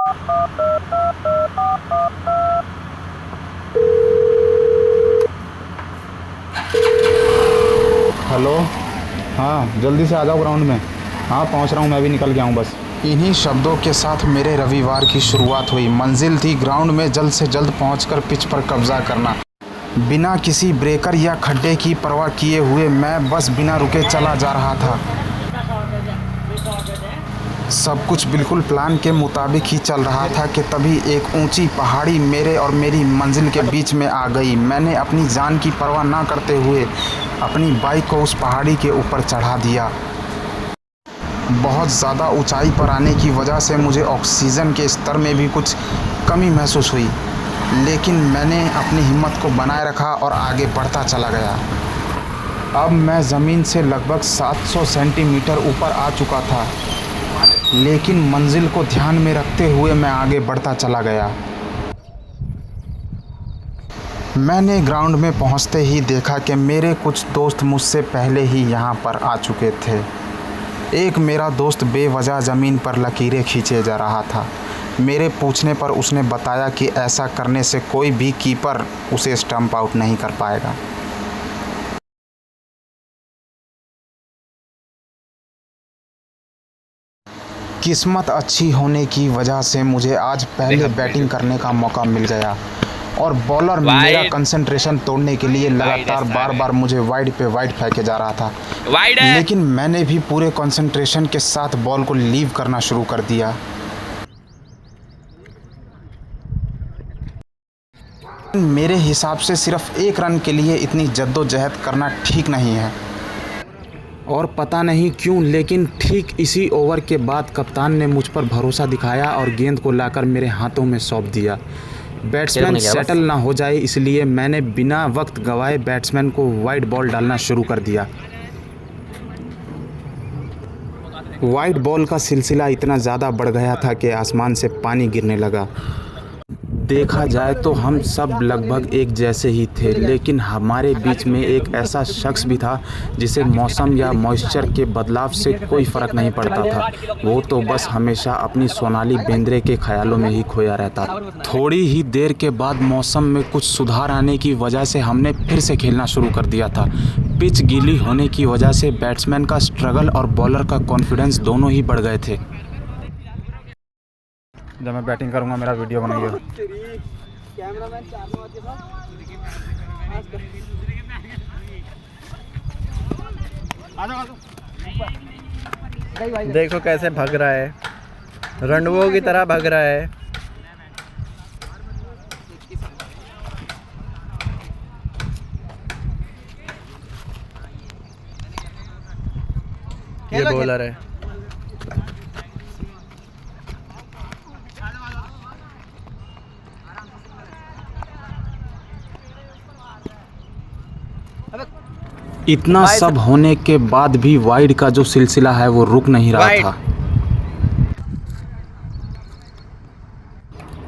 Hello. हाँ जल्दी से आ जाओ ग्राउंड में। हाँ पहुँच रहा हूँ, मैं भी निकल गया हूँ बस। इन्हीं शब्दों के साथ मेरे रविवार की शुरुआत हुई। मंजिल थी ग्राउंड में जल्द से जल्द पहुंचकर पिच पर कब्जा करना। बिना किसी ब्रेकर या खड्डे की परवाह किए हुए मैं बस बिना रुके चला जा रहा था। सब कुछ बिल्कुल प्लान के मुताबिक ही चल रहा था कि तभी एक ऊंची पहाड़ी मेरे और मेरी मंजिल के बीच में आ गई। मैंने अपनी जान की परवाह ना करते हुए अपनी बाइक को उस पहाड़ी के ऊपर चढ़ा दिया। बहुत ज़्यादा ऊंचाई पर आने की वजह से मुझे ऑक्सीजन के स्तर में भी कुछ कमी महसूस हुई, लेकिन मैंने अपनी हिम्मत को बनाए रखा और आगे बढ़ता चला गया। अब मैं ज़मीन से लगभग 700 सेंटीमीटर ऊपर आ चुका था, लेकिन मंजिल को ध्यान में रखते हुए मैं आगे बढ़ता चला गया। मैंने ग्राउंड में पहुंचते ही देखा कि मेरे कुछ दोस्त मुझसे पहले ही यहां पर आ चुके थे। एक मेरा दोस्त बेवजह ज़मीन पर लकीरें खींचे जा रहा था। मेरे पूछने पर उसने बताया कि ऐसा करने से कोई भी कीपर उसे स्टंप आउट नहीं कर पाएगा। किस्मत अच्छी होने की वजह से मुझे आज पहले बैटिंग करने का मौका मिल गया और बॉलर मेरा कंसंट्रेशन तोड़ने के लिए लगातार बार-बार मुझे वाइड पे वाइड फेंके जा रहा था, लेकिन मैंने भी पूरे कंसंट्रेशन के साथ बॉल को लीव करना शुरू कर दिया। मेरे हिसाब से सिर्फ एक रन के लिए इतनी जद्दोजहद करना ठीक नहीं है। और पता नहीं क्यों, लेकिन ठीक इसी ओवर के बाद कप्तान ने मुझ पर भरोसा दिखाया और गेंद को लाकर मेरे हाथों में सौंप दिया। बैट्समैन सेटल ना हो जाए इसलिए मैंने बिना वक्त गवाए बैट्समैन को वाइड बॉल डालना शुरू कर दिया। वाइड बॉल का सिलसिला इतना ज़्यादा बढ़ गया था कि आसमान से पानी गिरने लगा। देखा जाए तो हम सब लगभग एक जैसे ही थे, लेकिन हमारे बीच में एक ऐसा शख्स भी था जिसे मौसम या मॉइस्चर के बदलाव से कोई फ़र्क नहीं पड़ता था। वो तो बस हमेशा अपनी सोनाली बेंद्रे के ख्यालों में ही खोया रहता था। थोड़ी ही देर के बाद मौसम में कुछ सुधार आने की वजह से हमने फिर से खेलना शुरू कर दिया था। पिच गीली होने की वजह से बैट्समैन का स्ट्रगल और बॉलर का कॉन्फिडेंस दोनों ही बढ़ गए थे। जब मैं बैटिंग करूंगा मेरा वीडियो बनाइए। देखो कैसे भाग रहा है, रणवो की तरह भाग रहा है। ये बॉलर है। इतना सब होने के बाद भी वाइड का जो सिलसिला है वो रुक नहीं रहा था।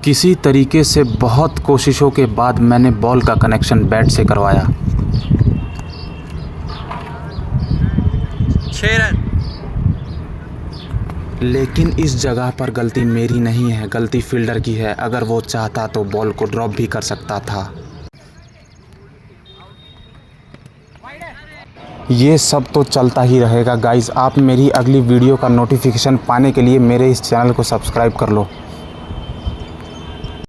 किसी तरीके से बहुत कोशिशों के बाद मैंने बॉल का कनेक्शन बैट से करवाया। 6 रन। लेकिन इस जगह पर गलती मेरी नहीं है, गलती फील्डर की है। अगर वो चाहता तो बॉल को ड्रॉप भी कर सकता था। ये सब तो चलता ही रहेगा गाइस। आप मेरी अगली वीडियो का नोटिफिकेशन पाने के लिए मेरे इस चैनल को सब्सक्राइब कर लो।